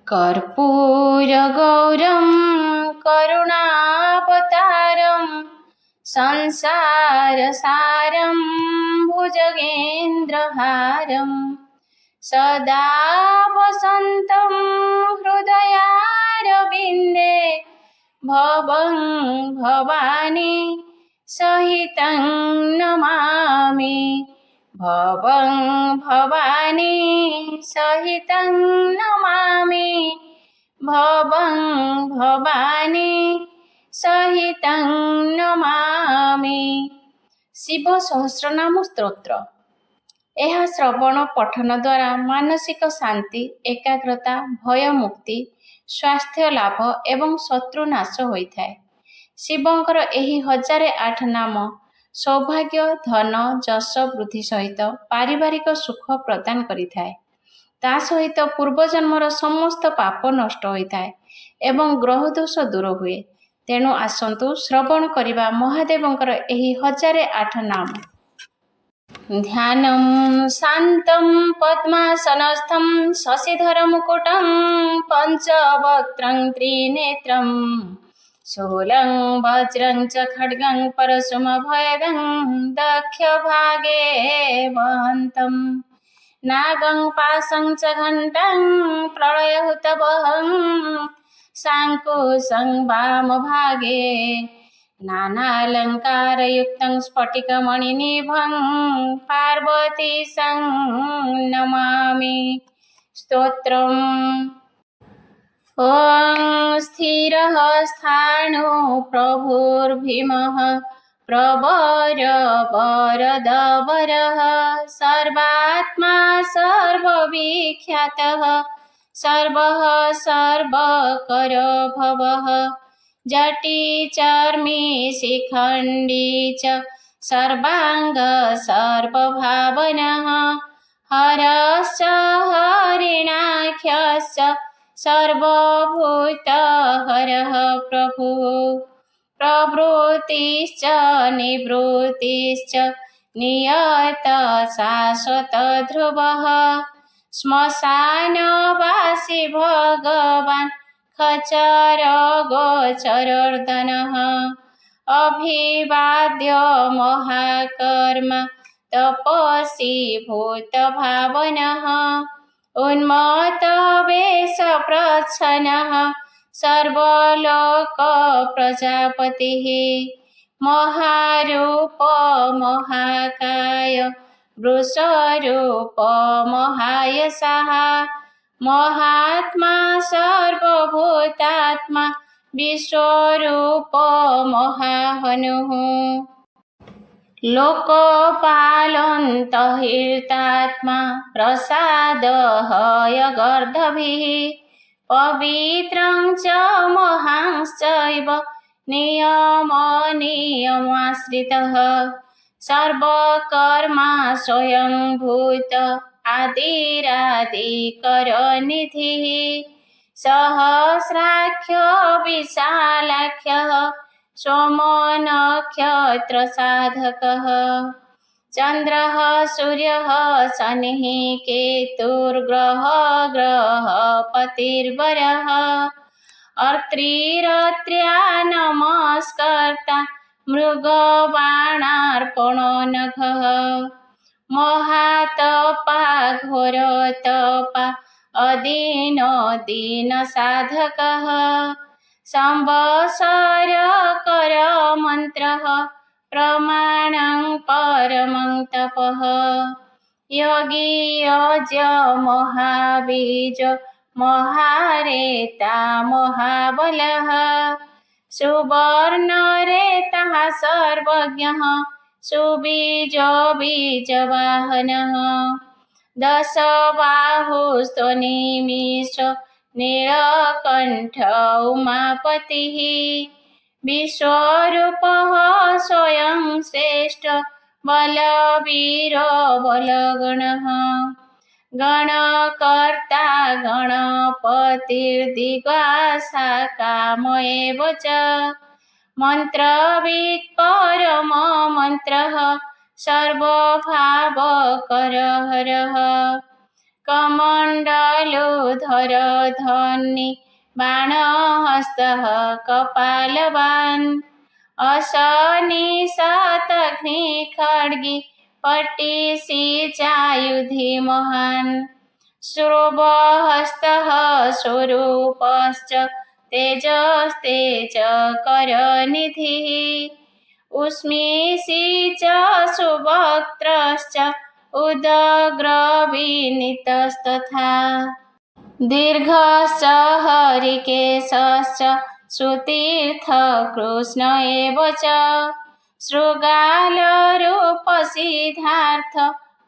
कर्पूरगौरं करुणावतारं संसारसारं भुजगेन्द्रहारं सदा वसन्तं हृदयारविन्दे भवं भवानी सहितं नमामि। भवं भवानी सहितं नमामि। भवं भवानी सहितं नमामि। शिव सहस्रनाम स्तोत्र। यह श्रवण पठन द्वारा मानसिक शांति, एकाग्रता, भय मुक्ति, स्वास्थ्य लाभ एवं शत्रु नाश होइଥାଏ। शिवंकर एही 1008 नाम सौभाग्य, धन, जश वृद्धि सहित पारिवारिक सुख प्रदान करिଥାଏ। ता सहित पूर्वजन्मर समस्त पाप नष्ट होइଥାଏ एवं ग्रह दोष दूर हुए। तेणु आसन्तु श्रवण करिबा महादेवंकर एही 1008 नाम। ध्यानं शान्तं पद्मासनस्थं शशिधरं मुकुटं पञ्चवक्त्रं त्रिनेत्रं शूलं वज्रं च खड्गं परशुमभयदं दक्षभागे वहन्तं नागं पाशं च घण्टं प्रलयहुतवहं शाङ्कुशं वामभागे नानालङ्कारयुक्तं स्फटिकमणिनिभं पार्वतीशं नमामि। स्तोत्रम्। ॐ स्थिरः स्थाणु प्रभुर्भीमः प्रवरवरदवरः सर्वात्मा सर्वविख्यातः सर्वः सर्वकरभवः जटी चर्मी शिखण्डी च सर्वाङ्ग सर्वभावनः हरश्च हरिणाख्यश्च सर्वभूतहरः प्रभुः प्रवृत्तिश्च निवृत्तिश्च नियतः शाश्वतध्रुवः श्मशानवासी भगवान् खचरगोचरर्दनः अभिवाद्य महाकर्मा तपस्वी भूतभावनः उन्मत्तवेषप्रच्छन्नः सर्वलोक प्रजापतिः महारूप महाकाय वृषरूप महायशः महात्मा सर्वभूतात्मा विश्वरूप महाहनुः लोकपालन्तहितात्मा प्रसादहयगर्धभिः पवित्रं च महांश्चैव नियमनियमाश्रितः सर्वकर्मा स्वयंभूत आदिरादिकरनिधिः सहस्राख्य विशालाख्यः सोमनक्षत्रसाधकः चन्द्रः सूर्यः शनिः केतुर्ग्रहपतिर्वरः अर्त्रिरत्र्या नमस्कर्ता मृगबाणार्पणो नखः महातपा घोरतपा अदीनो दीनसाधकः संवत्सरकर मन्त्रः प्रमाणं परमं तपः योगी यज्ञ महाबीज महारेता महाबलः सुवर्णरेतः सर्वज्ञः सुबीज बीजवाहनः दशबाहुस्त्वनिमिष नीलकण्ठ उमापतिः विश्वरूपः स्वयं श्रेष्ठ बलवीर बलगणः गणकर्ता गणपतिर्दिग्वासाकामयेव च मन्त्रवित् परम मन्त्रः सर्वभावकरहरः कमण्डलुधर धन्नि बाणहस्तः कपालवान् अशनिशतघ्नि खड्गी पट्टिशिचायुधि महान् श्रोभहस्तः स्वरूपश्च तेजस्तेजकरनिधिः उष्मीषी च सुवक्त्रश्च उदग्रविनीतस्तथा दीर्घश्च हरिकेशश्च सुतीर्थकृष्ण एव च शृगालरूपसिद्धार्थ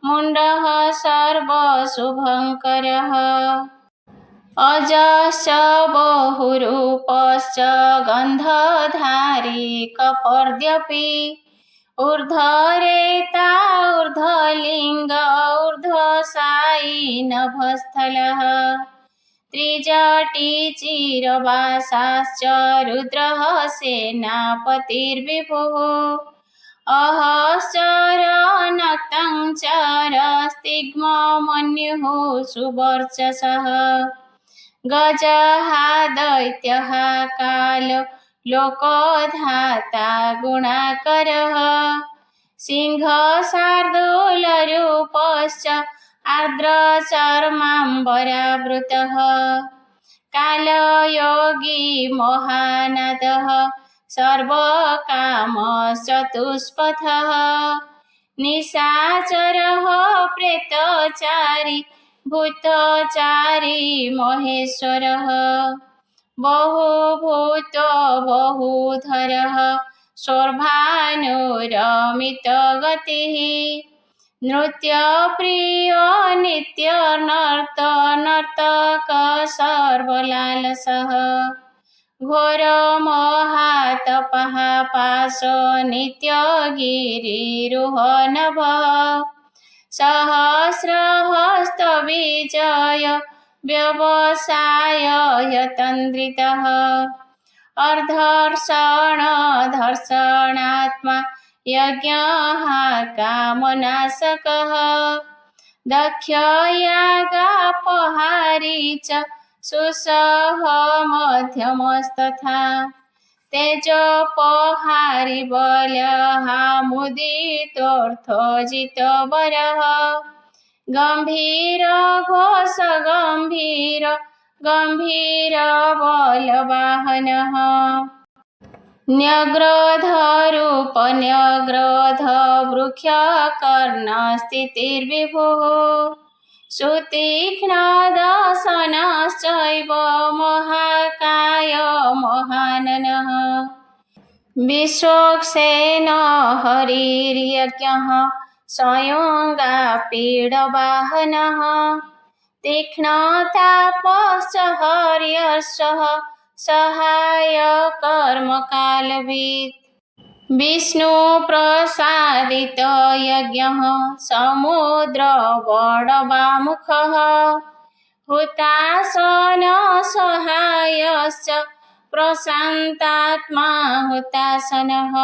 मुण्डः सर्वशुभङ्करः अजश्च बहुरूपश्च गन्धधारी कपर्द्यपि ऊर्ध्वरेता ऊर्ध्वलिङ्ग ऊर्ध्वशायी नभस्थलः त्रिजटी चिरवासाश्च रुद्रः सेनापतिर्विभुः अहश्चर नक्तञ्चरस्तिग्ममन्युः सुवर्चसः गजः दैत्यः काल लोकधाता गुणाकरः सिंहशार्दूलरूपश्च आर्द्रचर्माम्बरावृतः कालयोगी महानादः सर्वकामचतुष्पथः निशाचरः प्रेतचारी भूतचारी महेश्वरः बहुभूत बहुधरः शोर्भानुरमितगतिः नृत्यप्रिय नित्यनर्तक सर्वलालसः घोरमहातपः पाशनित्यगिरिरुहनभः सहस्रहस्तविजय व्यवसाययतन्द्रितः अर्धर्षणधर्षणात्मा यज्ञः कामनाशकः दक्षयागापहारी च सुसह मध्यमस्तथा तेजोपहारी बलः मुदितोऽर्थजितवरः गम्भीर घोष गम्भीर गम्भीर बलवाहनः न्यग्रधरूपन्यग्रध वृक्षकर्णस्थितिर्विभुः सुतीक्ष्णदशनश्चैव महाकाय महाननः विश्वक्सेन हरिर्यज्ञः स्वयंगापीडवाहनः तीक्ष्णतापश्च हर्यश्च सहायकर्मकालवित् विष्णुप्रसादित यज्ञः समुद्रवडवामुखः हुतासन सहायश्च प्रशान्तात्मा हुतासनः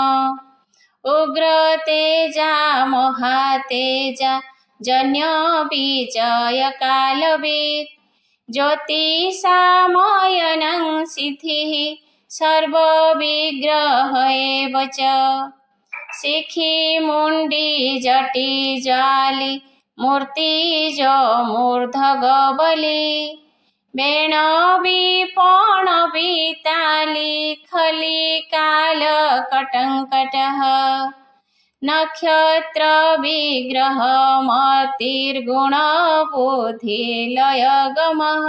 उग्रतेजा महातेजा जन्यविजयकालवित् ज्योतिषामयनं सिद्धिः सर्वविग्रह एव च शिखिमुण्डी जटिजाली मूर्तिज मूर्धगबली वेणविपणविताली खलिकालकटङ्कटः नक्षत्रविग्रहमतिर्गुणबुद्धिलयगमः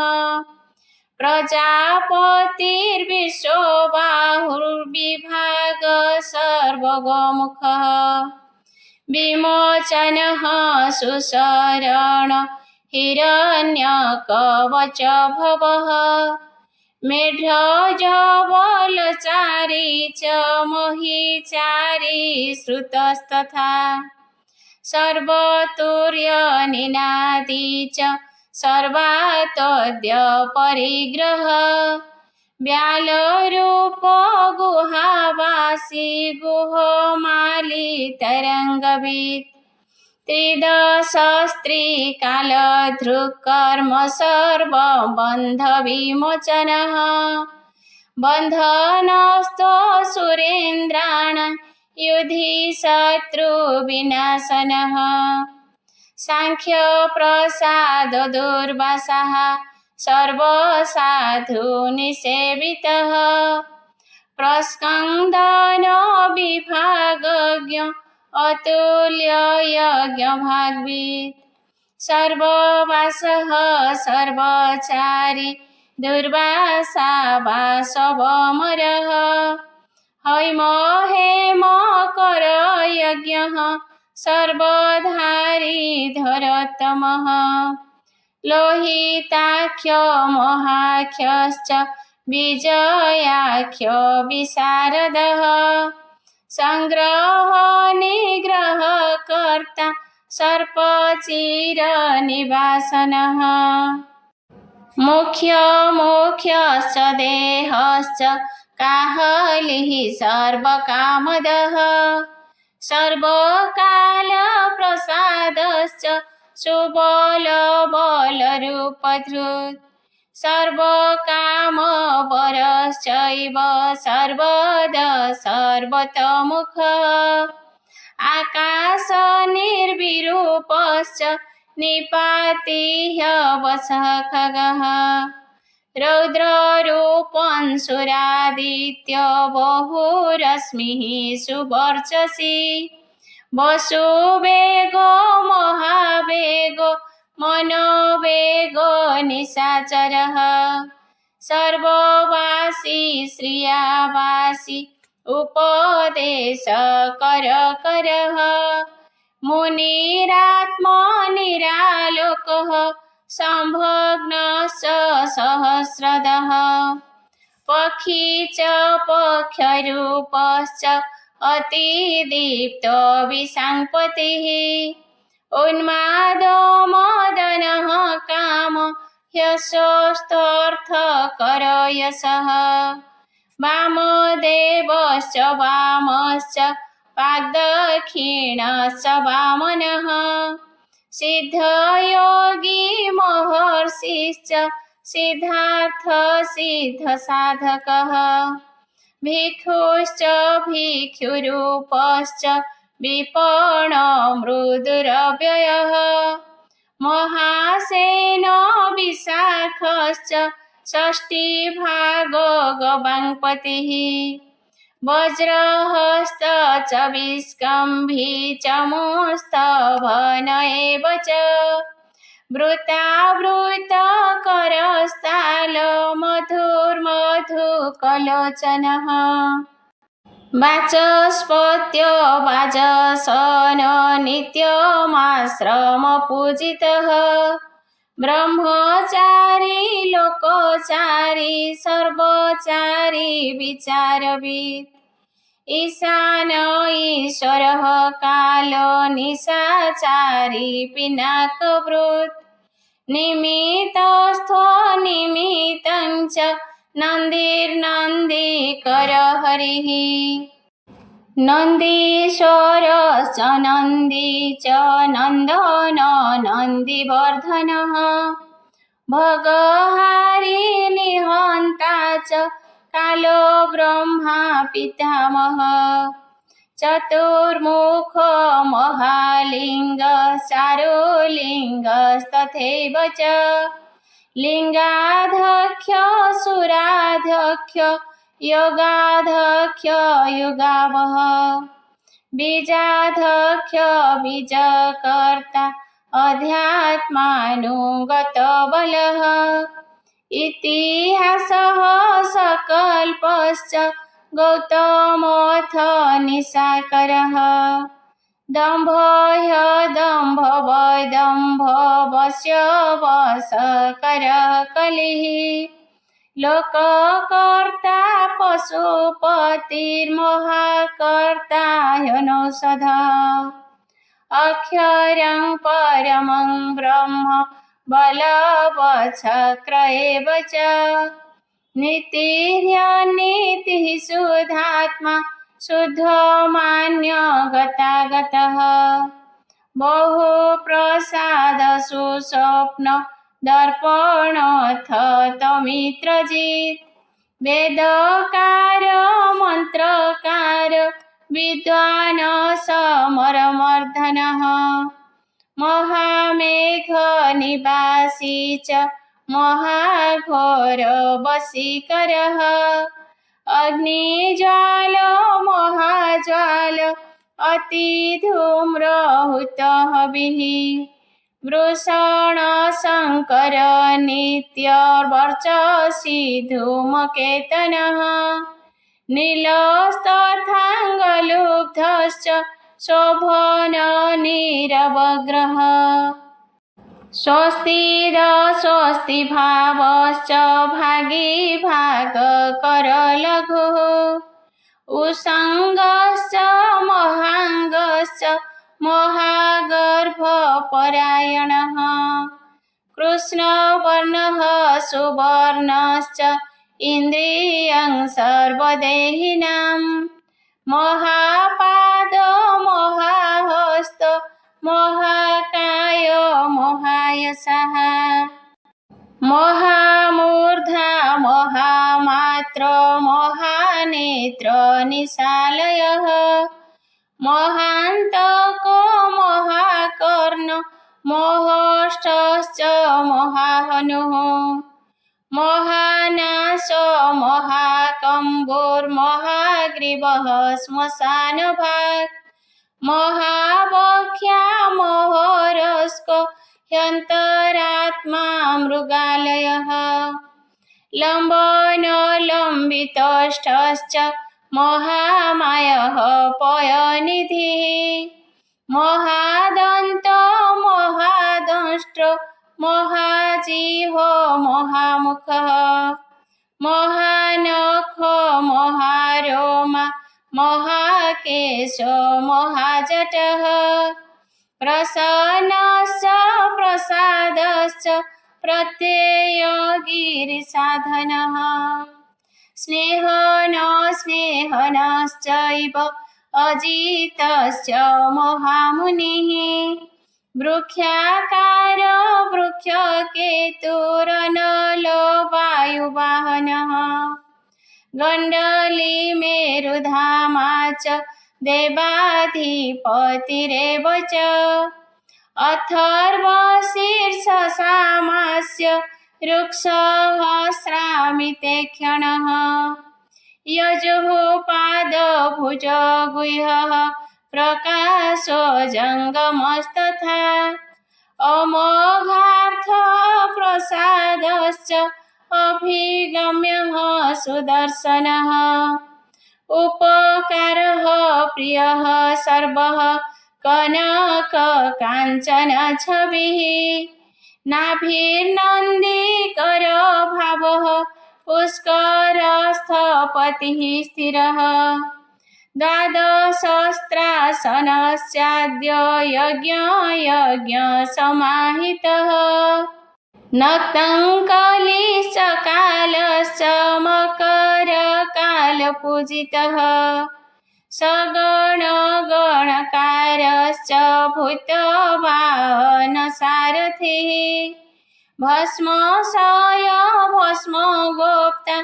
प्रजापतिर्विश्वबाहुर्विभाग सर्वगोमुखः विमोचनः सुशरण हिरण्यकवचभवः मेढ्रजबलचारी च महीचारी श्रुतस्तथा सर्वतुर्यनिनादी च सर्वातोद्य परिग्रह व्यालरूप गुहावासी गुहमाली तरङ्गवित् त्रिदशस्त्रीकालधृक्कर्म सर्वबन्धविमोचनः बन्धनस्थो सुरेन्द्राणां युधि शत्रुविनाशनः साङ्ख्यप्रसादो दुर्वासः सर्वसाधुनिसेवितः प्रस्कन्दनो विभागज्ञ अतुल्ययज्ञभाग्वित् सर्ववासः सर्वचारी दुर्वासा वासवमरः हैमहेमकरयज्ञः सर्वधारी धरतमः लोहिताख्यो महाख्यश्च विजयाख्य विशारदः संग्रह निग्रह कर्ता सर्पचिरनिवासनः मुख्यश्च देहश्च काहलिः सर्वकामदः सर्वकालप्रसादश्च सुबलबलरूपधृत् सर्वकामवरश्चैव सर्वदा सर्वतोमुख आकाशनिर्विरूपश्च निपातिह्य वसः खगः रौद्ररूपंसुरादित्य बहुरश्मिः सुवर्चसि वसुवेगो महावेगो मनोवेगो निशाचरः सर्ववासी श्रियावासी उपदेशकरकरः मुनिरात्मनिरालोकः संभग्नश्च सहस्रदः पक्षी च पक्षरूपश्च अतिदीप्तो विशाङ्पतिः उन्मादो मदनः काम ह्यसोऽर्थकरयशः वामदेवश्च वामश्च पादक्षिणश्च वामनः सिद्धयोगी महर्षिश्च सिद्धार्थसिद्धसाधकः भिक्षुश्च भिक्षुरूपश्च विपणो मृदुरव्ययः महासेनो विशाखश्च षष्टिभागो गवाङ्पतिः वज्रहस्त च विस्कम्भी च मुस्तभन एव च वृतावृतकरस्ताल मधुर्मधुकलोचनः वाचस्पत्यो वाजसन नित्यमाश्रमपूजितः ब्रह्मचारी लोकचारी सर्वचारी विचारवित् ईशान ईश्वरः कालो निशाचारी पिनाकवृत् निमित्तस्थो निमित्तं च नन्दिर्नन्दिकरहरिः नन्दीश्वरश्च नन्दी च नन्दन नन्दिवर्धनः भगहारी निहन्ता च कालो ब्रह्मा पितामहः चतुर्मुख महालिङ्ग चारुलिङ्गस्तथैव च लिङ्गाध्यक्ष सुराध्यक्ष योगाध्यक्ष युगावः बीजाध्यक्ष बीजकर्ता अध्यात्मानुगतबलः इतिहासः सकल्पश्च गौतमोऽथ निशाकरः दम्भ ह्यदम्भ वैदम्भ वस्य वशकरः कलिः लोककर्ता पशुपतिर्महाकर्ता ह्यनौषधः अक्षरं परमं ब्रह्म बलवच्छक्र एव च नीतिर्यनीतिः शुद्धात्मा शुद्धमान्य गतागतः बहु प्रसाद सुस्वप्न दर्पणथ तमित्रजित् वेदकार मंत्रकार विद्वान समरमर्दनः महामेघ निवासी च महाघोर वशीकरः अग्निज्वाल महाज्वाल अतिधूम्रहुतहविः वृषण शंकर नित्यवर्चसी धूमकेतनः नीलस्तथाङ्गलुब्धश्च शोभन नीरवग्रह स्वस्तिद स्वस्ति भावश्च भागी भागकरलघुः उषङ्गश्च महाङ्गश्च महागर्भपरायणः कृष्णवर्णः सुवर्णश्च इन्द्रियं सर्वदेहिनां महापाद महाहस्त महाकाय महायशः महामूर्धा महामात्र महानेत्र निशालयः महान्तको महाकर्ण मोहोष्ठश्च महाहनुः महानाश महाकम्बुर्महाग्रीवः श्मशानभाक् महावक्ष्या मोहरस्क ह्यन्तरात्मा मृगालयः लम्बनलम्बितष्ठश्च महामायः पयनिधिः महादन्त महादंष्ट्र महाजिह्व महामुखः महानख महारोमा महाकेश महाजटः प्रसन्नश्च प्रसादश्च प्रत्ययगिरिसाधनः स्नेहन स्नेहनश्चैव अजितश्च महामुनिः वृक्षाकार वृक्षकेतुरनलवायुवाहनः गण्डली मेरुधामा च देवाधिपतिरेव च अथर्वशीर्षसामास्य ऋक्षःस्रामितेक्षणः यजुः पादभुजगुह्यः प्रकाशो जङ्गमस्तथा अमोघार्थ प्रसादश्च अभिगम्यः सुदर्शनः उपकारः प्रियः सर्वः कनककाञ्चन छविः नाभिर्नन्दीकर भावः पुष्करस्थपतिः स्थिरः द्वादशस्त्रासनश्चाद्य यज्ञसमाहितः नक्तङ्कलिश्च कालश्च मकरकालपूजितः सगणगणकारश्च भूतवाहनसारथिः भस्मशय भस्मगोप्ता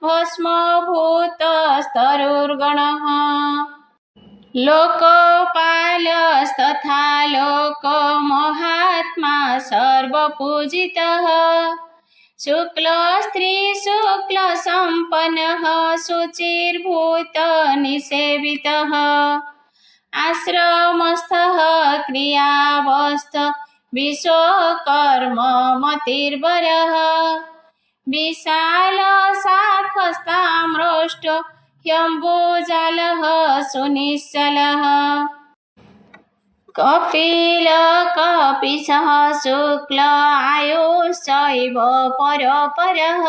भस्मभूतस्तरुर्गणः लोकपालस्तथा लोकमहात्मा सर्वपूजितः शुक्लस्त्रीशुक्लसम्पन्नः शुचिर्भूतनिसेवितः आश्रमस्थः क्रियावस्थ विश्वकर्ममतिर्वरः विशालशाखस्ताम्रोष्ट ह्यम्बुजालः सुनिश्चलः कपिलकपिशः शुक्ल आयुश्चैव परपरः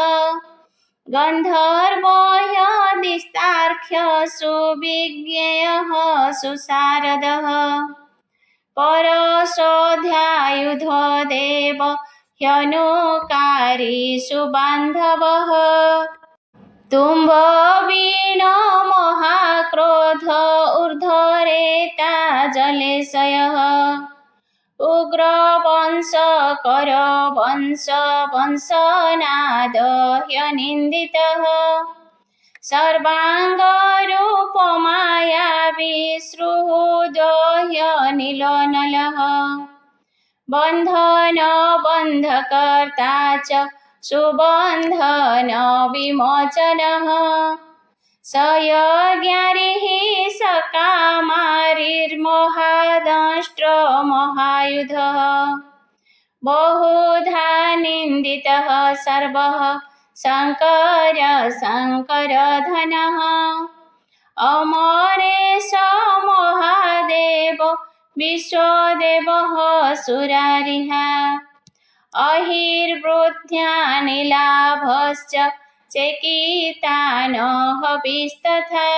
गन्धर्वह्यदिस्तार्क्ष्य सुविज्ञेयः सुशारदः परशोऽध्यायुधो देव ह्यनुकारी सुबान्धवः तुम्बवीण महाक्रोध ऊर्ध्वरेता जलेशयः उग्रवंशकर वंशनादह्यनिन्दितः सर्वाङ्गरूपमायावी सुहृदह्यनिलनलः बन्धनबन्धकर्ता च सुबन्धनविमोचनः स यज्ञारिः स कामारिर्महादंष्ट्रमहायुधः बहुधा निन्दितः सर्वः शङ्करधनः अमरेश महादेव विश्वदेवः सुरारिः अहिर्वृद्ध्यानिलाभश्च चेकितानहविस्तथा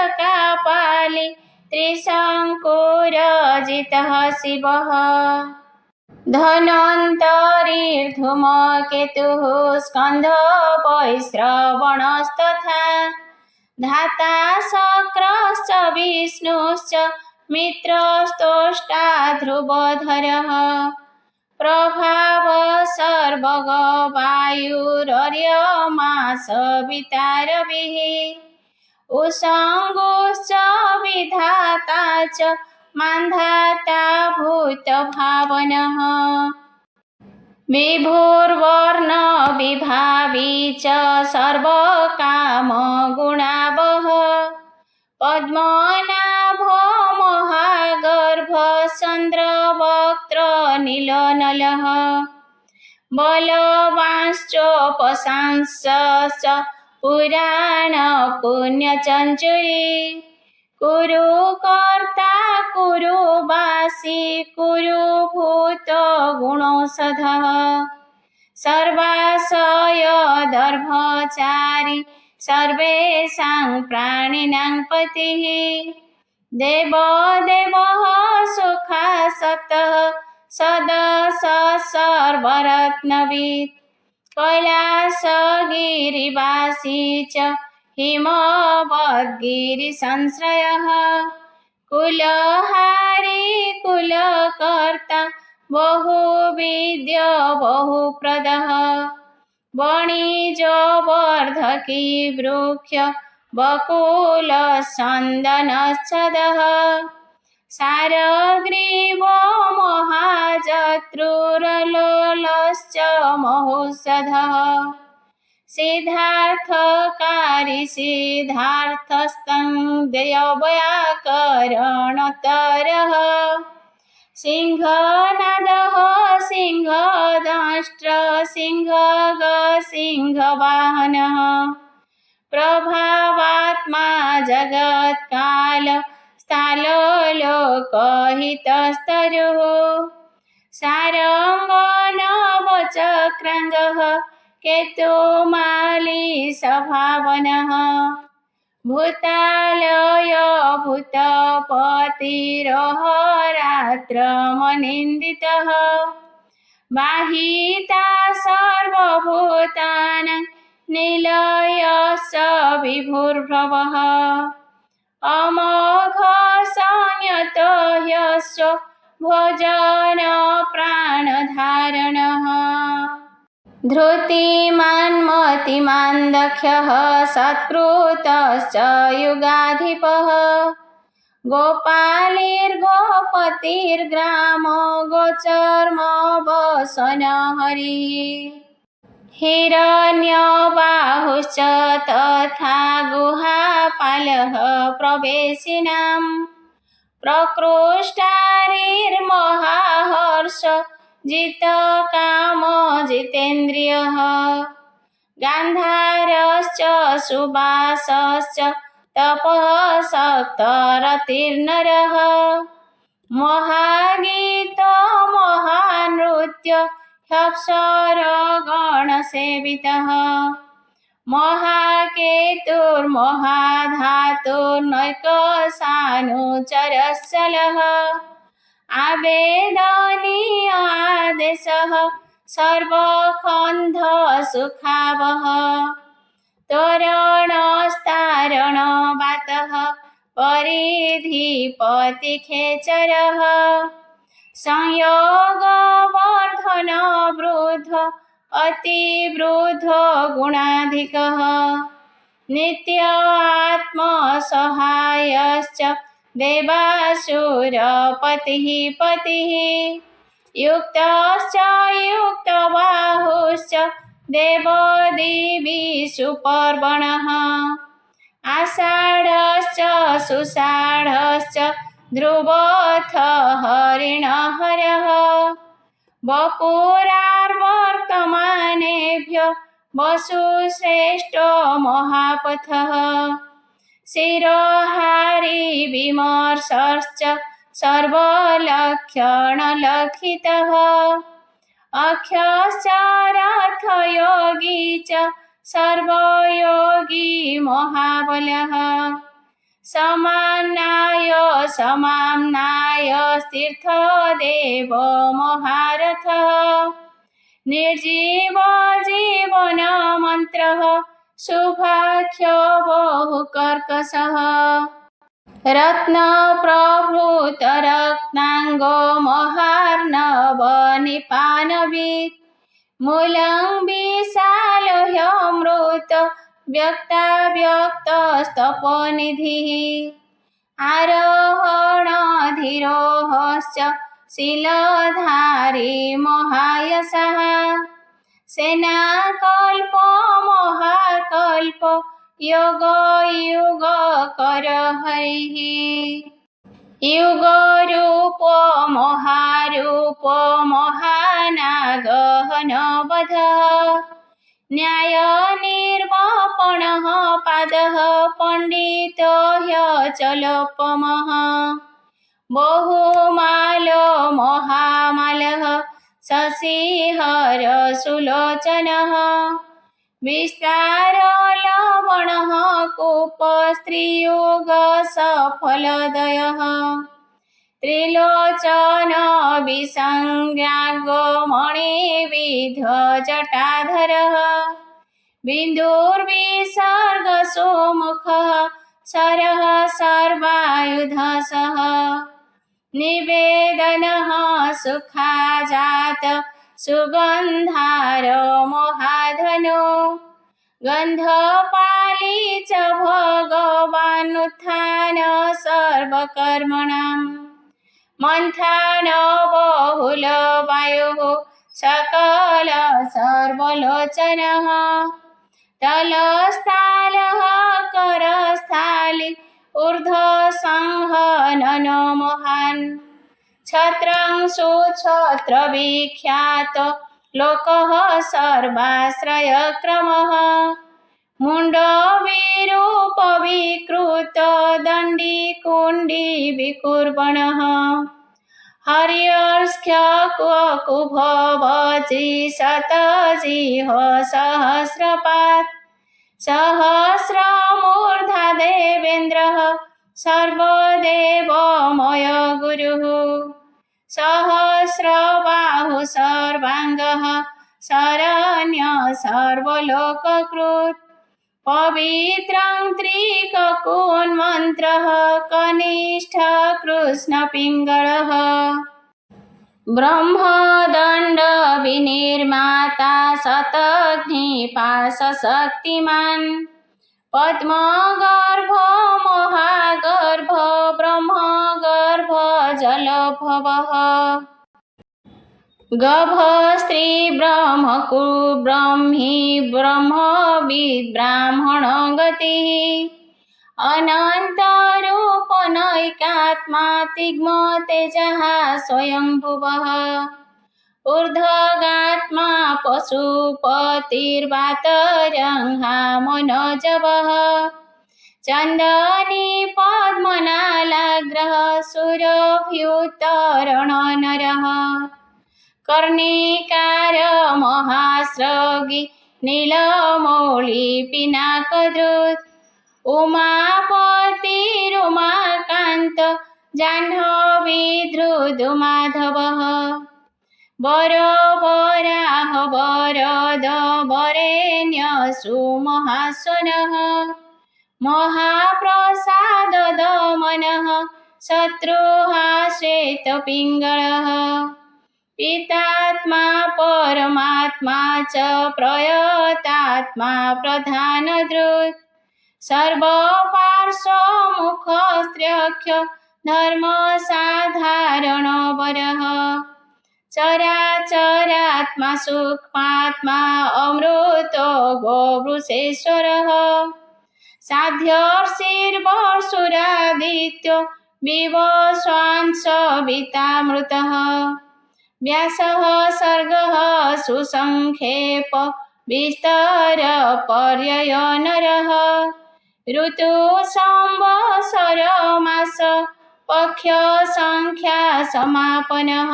अजेकपाचकापालि त्रिशङ्कुरजितः शिवः धन्वन्तरिर्धूमकेतुः स्कन्धवैश्रवणस्तथा धाता शक्रश्च विष्णुश्च मित्रस्तोष्टा ध्रुवधरः प्रभाव सर्वगवायुरर्यमा सविता रविः उषङ्गुश्च विधाता च मान्धाता भूतभावनः विभुर्वर्णविभावी च सर्वकामगुणावः पद्मनाभो महागर्भचन्द्रवक्त्रनीलनलः बलवांश्चोपशांसश्च पुराणपुण्यचञ्चुरी कुरु कर्ता कुरु वासी कुरु भूतगुणौषधः सर्वाशयदर्भचारी सर्वेषां प्राणिनां पतिः देवदेवः सुखासक्तः सदस सर्वरत्नवित् कैलासगिरिवासी च हिमवद्गिरिसंश्रयः कुलहारी कुलकर्ता बहुविद्य बहुप्रदः वणिजवर्धकी वृक्ष बकुलचन्दनच्छदः सारग्रीवो महाजत्रुरलोलश्च महोषधः सिद्धार्थकारी सिद्धार्थस्तं देवव्याकरणतरः सिंहनादः सिंहदंष्ट्र सिंहग सिंहवाहनः प्रभावात्मा जगत्काल स्थालोलोकहितस्तरुः सारङ्गनवचक्राङ्गः केतुमाली सभावनः भूतालय भूतपतिरहरात्रमनिन्दितः बाहिता सर्वभूतानां निलयश्च विभुर्भवः अमोघ संयतो ह्यश्च भोजन प्राणधारणः धृतिमान् मतिमान् दक्षः सत्कृतश्च युगाधिपः गोपालिर्गोपतिर्ग्रामो गोचर्मवसनहरिः हिरण्यबाहुश्च तथा गुहापालः प्रवेशिनां प्रकृष्टारिर्महाहर्ष जितकामो जितेन्द्रियः गान्धारश्च सुबासश्च तपः सक्तरतिर्नरः महागीतो महानृत्य ह्यप्सरगणसेवितः महाकेतुर्महाधातुर्नैकसानुचरश्चलः आवेदनीय आदेशः सर्वखण्डसुखावः तोरणस्तारणवातः परिधिपतिखेचरः संयोगवर्धन वृद्ध अतिवृद्ध गुणाधिकः नित्य आत्मसहायश्च देवासुरपतिः पतिः युक्तश्च युक्तबाहुश्च देवदेवीषुपर्वणः आषाढश्च सुषाढश्च ध्रुवोऽथ हरिणहरः वपुरार्वर्तमानेभ्यो वसुश्रेष्ठो महापथः शिरोहारी विमर्शश्च सर्वलक्षणलक्षितः अक्षश्च रथयोगी च सर्वयोगी महाबलः समाम्नाय समाम्नाय तीर्थदेव महारथः निर्जीव जीवन मन्त्रः शुभाख्यो बहुकर्कशः रत्नप्रभृतरत्नाङ्गो महार्णवनिपानवित् मूलं विशालह्यमृत व्यक्ताव्यक्तस्तपोनिधिः आरोहणाधिरोहश्च शिलधारी महायशः सेनाकल्प महाकल्प योगयुगकर हरिः युगरूप महारूप महानागहनवधः न्यायनिर्वापणः पादः पण्डितो ह्यचलोपमः बहुमालो महामालः शशिहरसुलोचनः विस्तारलवणः कूपस्त्रियुगसफलदयः त्रिलोचन विसंज्ञागो मणिविधजटाधरः बिन्दुर्विसर्गसुमुखः शरः सर्वायुधसः निवेदनः सुखाजात सुगन्धार महाधनो गन्धपाली च भगवानुत्थान सर्वकर्मणाम् मन्थान बहुलवायुः सकल सर्वलोचनः तलस्थालः करस्थाली ऊर्ध्वसंहननो महान् छत्रं सुछत्रविख्यात लोकः सर्वाश्रयक्रमः मुण्डविरूपविकृत दण्डिकुण्डी विकुर्वणः हर्यर्क्ष्यकुभवजी शतजिह सहस्रपात् सहस्रमूर्धा देवेन्द्रः सर्वदेवमय गुरुः सहस्रबाहु सर्वाङ्गः शरण्य सर्वलोककृत् पवित्रं त्रिककुन्मन्त्रः कनिष्ठ कृष्णपिङ्गळः ब्रह्मदण्ड विनिर्माता शतघ्निपाशशक्तिमान् पद्मगर्भ महागर्भ ब्रह्मगर्भ जलभवः गभस्त्री ब्रह्मकुब्रह्मी ब्रह्मविद् ब्राह्मणगतिः अनन्तरूपनैकात्मा तिग्मतेजः स्वयंभुवः ऊर्ध्वगात्मा पशुपतिर्वातरंहा मनोजवः चन्दनी पद्मनालाग्रः सुरभ्युत्तरणनरः कर्णिकार महास्रगी नीलमौळी पिनाकधृत् उमापतिरुमाकान्त जाह्नवीधृदुमाधवः वरवराह वरद वरेण्य सुमहासनः महाप्रसाददमनः शत्रुः श्वेतपिङ्गळः पितात्मा परमात्मा च प्रयतात्मा प्रधानधृत् सर्वपार्श्वमुखस्त्र्यख्य धर्मसाधारणवरः चराचरात्मा सूक्ष्मात्मा अमृतो गोवृषेश्वरः साध्यर्षिर्वसुरादित्यो विवस्वान् सवितामृतः व्यासः सर्गः सुसंक्षेप विस्तरपर्ययनरः ऋतु संवत्सर मास पक्ष्यसंख्या समापनः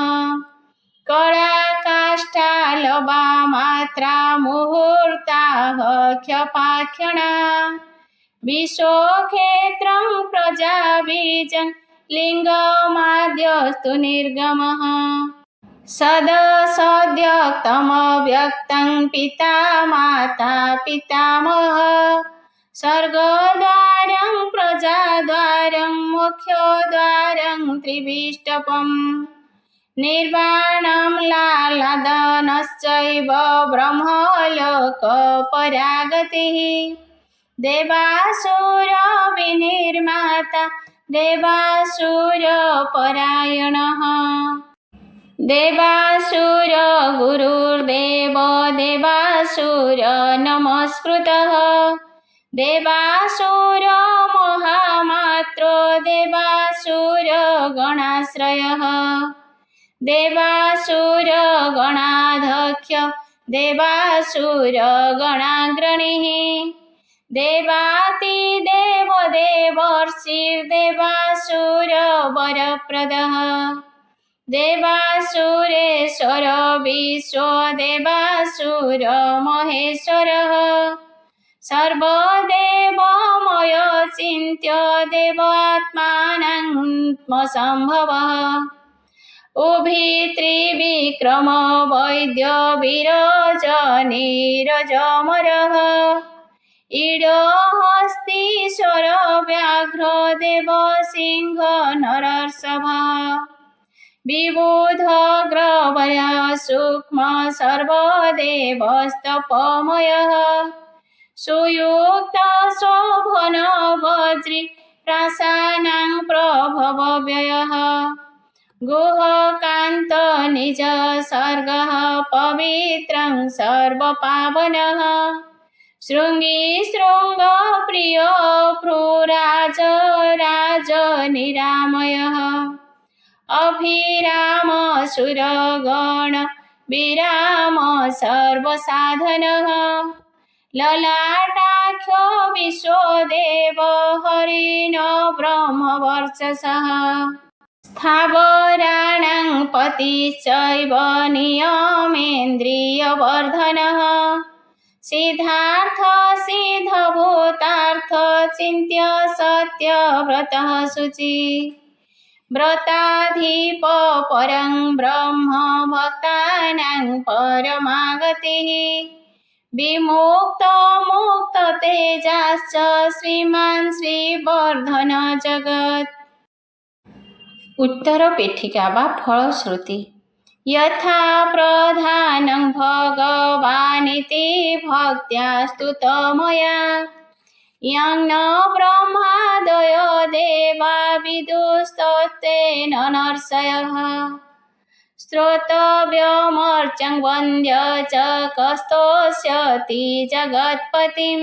कलाकाष्ठालवा मात्रा मुहूर्ताः क्षपाक्षणा विश्वक्षेत्रं प्रजाबीजं लिङ्गमाद्यस्तु निर्गमः सदसद्यक्तमव्यक्तं पिता माता पितामहः सर्गद्वारं प्रजाद्वारं मोक्षद्वारं त्रिविष्टपम् निर्वाणं लालदनश्चैव ब्रह्मलोकपरागतिः देवासुरविनिर्माता देवासुरपरायणः देवासुर गुरुर्देव देवासुर नमस्कृतः देवासुर महामात्रो देवासुर गणाश्रयः देवासुर गणाध्यक्ष देवासुर गणाग्रणीः देवातिदेव देवर्षिर्देवासुर वरप्रदः देवासुरेश्वर विश्व देवासुर महेश्वरः सर्वदेवमय चिन्त्य देवात्मानमात्मसम्भवः उभित्रिविक्रम वैद्य विरज नीरजमरः ईडहस्तीश्वर व्याघ्र देव सिंह नरर्षभः विबुधग्रवरः सूक्ष्म सर्वदेवस्तपमयः सुयुक्त शोभन वज्री प्रासानां प्रभवव्ययः गुहकान्त निज सर्गः पवित्रं सर्वपावनः शृङ्गी शृङ्गप्रिय भ्रूराज राज निरामयः अभिराम सुरगण विराम सर्वसाधनः ललाटाख्यो विश्वदेव हरिण ब्रह्मवर्चसः स्थावराणां पतिश्चैव नियमेन्द्रियवर्धनः सिद्धार्थ सिद्धभूतार्थ चिन्त्य सत्यव्रतः शुचि व्रताधिप परं ब्रह्म भक्तानां परमागतिः विमुक्त मुक्त तेजाश्च श्रीमान् श्रीवर्धन जगत्। उत्तर पीठिका वा फलश्रुति यथा प्रधानं भगवानिति भक्त्या स्तुतमया यं न ब्रह्मादयो देवा विदुस्तस्तेन नर्षयः श्रोतव्यमर्चं वन्द्य च कस्तोष्यति जगत्पतिं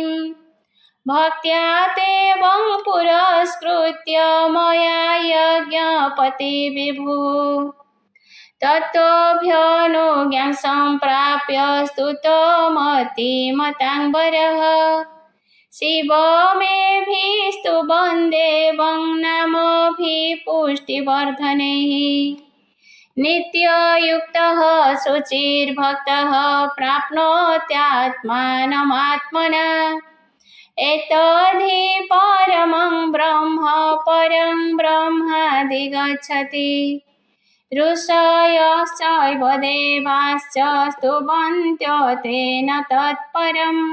भक्त्या तेवं पुरस्कृत्य मया यज्ञपति विभुः तत्त्वभ्यनुज्ञां सम्प्राप्य स्तुतमतिमताम्बरः शिवमेभिस्तु वन्देवं नामभिपुष्टिवर्धनैः नित्ययुक्तः शुचिर्भक्तः प्राप्नोत्यात्मानमात्मना एतद्धि परमं ब्रह्मादिगच्छति ऋषयश्चैव देवाश्च स्तुवन्त्यो तेन तत्परम्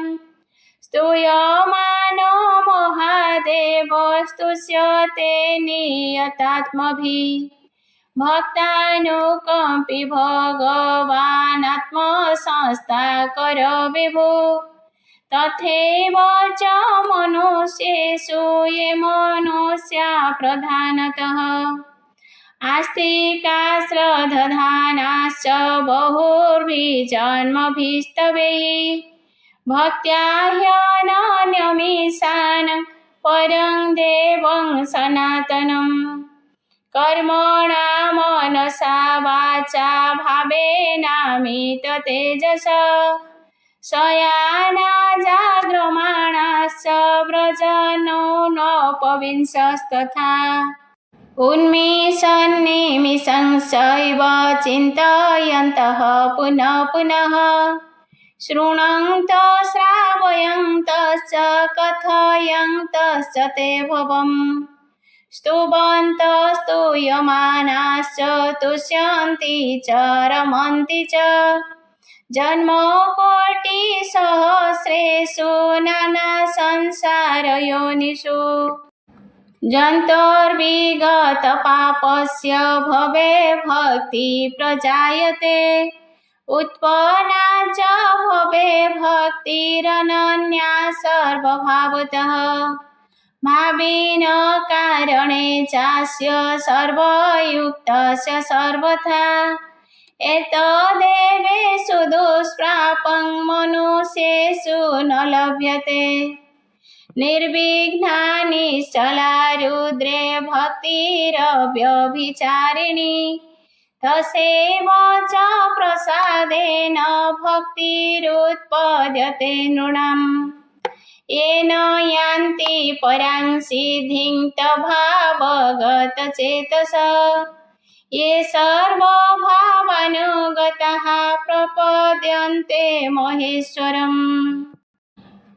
स्तूयमानो महादेवस्तुष्यते नियतात्मभिः भक्तानुकम्पि भगवानात्मसंस्थाकर विभो तथैव च मनुष्येषु ये मनुष्या प्रधानतः आस्तिका श्रद्धानाश्च बहुर्भिजन्मभिस्तवैः भक्त्या ह्यनन्यमीशान् परं देवं सनातनम् कर्मणा मनसा वाचा भावेनामित तेजसा शयाना जाग्रमाणाश्च व्रजनो नोपविंशस्तथा उन्मिषन्निमिषंश्चैव चिन्तयन्तः पुनः पुनः शृण्वन्तः श्रावयन्तश्च कथयन्तश्च ते भवम् स्तुवन्तः स्तूयमानाश्च तुष्यन्ति च रमन्ति च जन्मकोटिसहस्रेषु नानासंसारयोनिषु जन्तोर्विगतपापस्य भवे भक्ति प्रजायते उत्पन्ना च भवे भक्तिरनन्या सर्वभावतः भावेन कारणे चास्य सर्वयुक्तस्य सर्वथा एतदेवेषु दुष्प्रापं मनुष्येषु न लभ्यते निर्विघ्ना निश्चला रुद्रे भक्तिरव्यभिचारिणी तस्यैव च प्रसादेन भक्तिरुत्पद्यते नृणाम् येन यान्ति परां सिद्धिं तद्भावगतचेतसः ये सर्वभावानुगताः प्रपद्यन्ते महेश्वरम्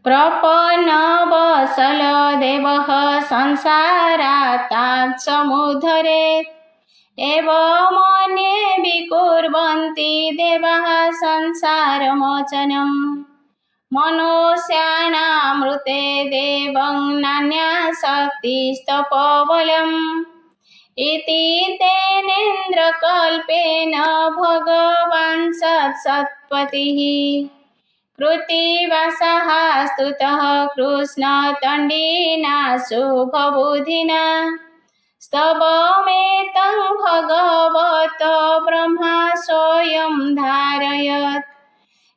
प्रपन्नवत्सलदेवः संसारात् समुद्धरेत् एवमन्ये विकुर्वन्ति देवाः संसारमोचनम् मनुष्याणामृते देवं नान्या शक्तिस्तपोबलम् इति तेनेन्द्रकल्पेन भगवान् सत्सत्पतिः कृत्तिवासः स्तुतः कृष्णतण्डिना शुभबुद्धिना स्तवमेतं भगवतो ब्रह्मा स्वयं धारयत्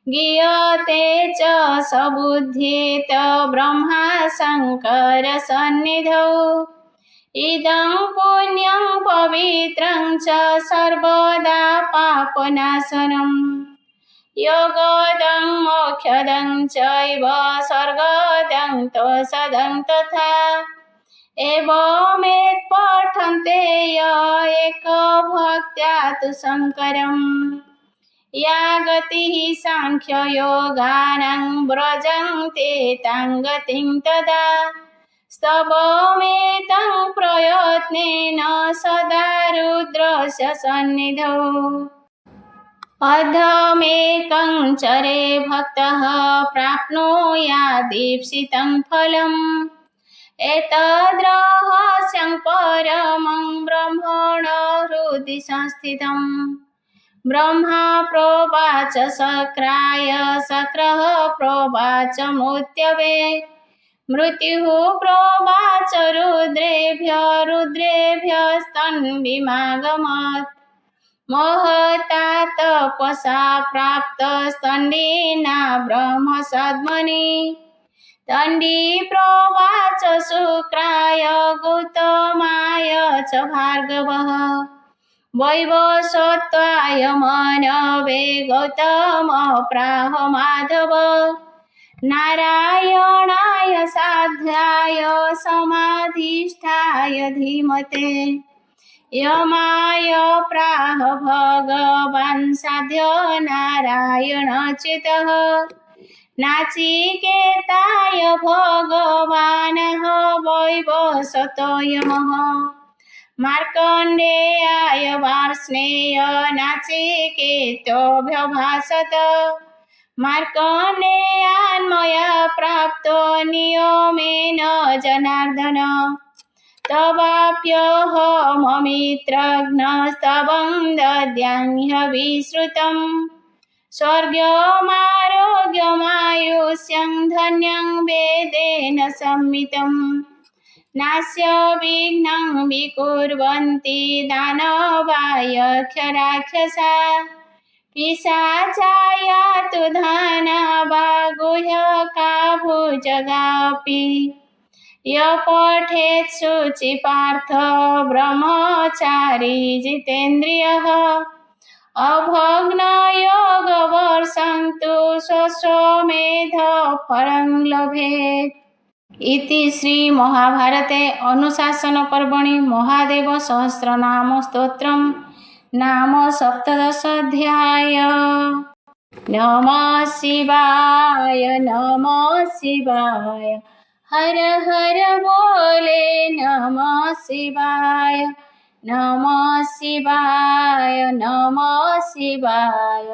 गीयते च सबुध्येत ब्रह्मा शङ्करसन्निधौ इदं पुण्यं पवित्रं च सर्वदा पापनाशनम् योगदं मोक्षदं चैव स्वर्गदं तोषदं तथा एवमेतत्पठन्ते य एकभक्त्या तु शङ्करम् या गतिः साङ्ख्ययोगानां व्रजन्ते तां गतिं तदा स्तवमेतं प्रयत्नेन सदा रुद्रस्य सन्निधौ अधमेकं चरे भक्तः प्राप्नुयादीप्सितं फलम् एतद्रहस्यं परमं ब्रह्मणो हृदि संस्थितम् ब्रह्मा प्रोवाच शक्राय शक्रः प्रोवाच मृत्यवे मृत्युः प्रोवाच रुद्रेभ्यस्तन्विमागमत् महता तपसा प्राप्तस्तण्डिना ब्रह्मसद्मनि तण्डी प्रोवाच शुक्राय गौतमाय च भार्गवः वैवस्वत्वाय मनवे गौतम प्राह माधव नारायणाय साध्याय समाधिष्ठाय धीमते यमाय प्राह भगवान् साध्य नारायणचितः नाचिकेताय भगवानः वैवस्वतो यमः मार्कण्डेयाय वार्ष्णेय नाचिकेतोऽभ्यभाषत मार्कण्डेयान्मया प्राप्तो नियमेन जनार्दन तवाप्यहममित्रघ्नस्तवं दद्याह्यविश्रुतम् स्वर्गमारोग्यमायुष्यं धन्यं वेदेन संवितम् नास्य विघ्नं विकुर्वन्ति दानवायक्षराक्षसा पिशाचाय तु धनवागुह्यका भुजगापि य पठेत् शुचिपार्थ ब्रह्मचारी जितेन्द्रियः अभग्नयोगवर्षं तु स्वश्वमेधफलं लभेत्। इति श्री महाभारते अनुशासन पर्वणि महादेव सहस्रनाम स्तोत्रम नाम सप्तदशाध्याय। नमः शिवाय नमः शिवाय हर हर बोले नमः शिवाय नमः शिवाय नमः शिवाय।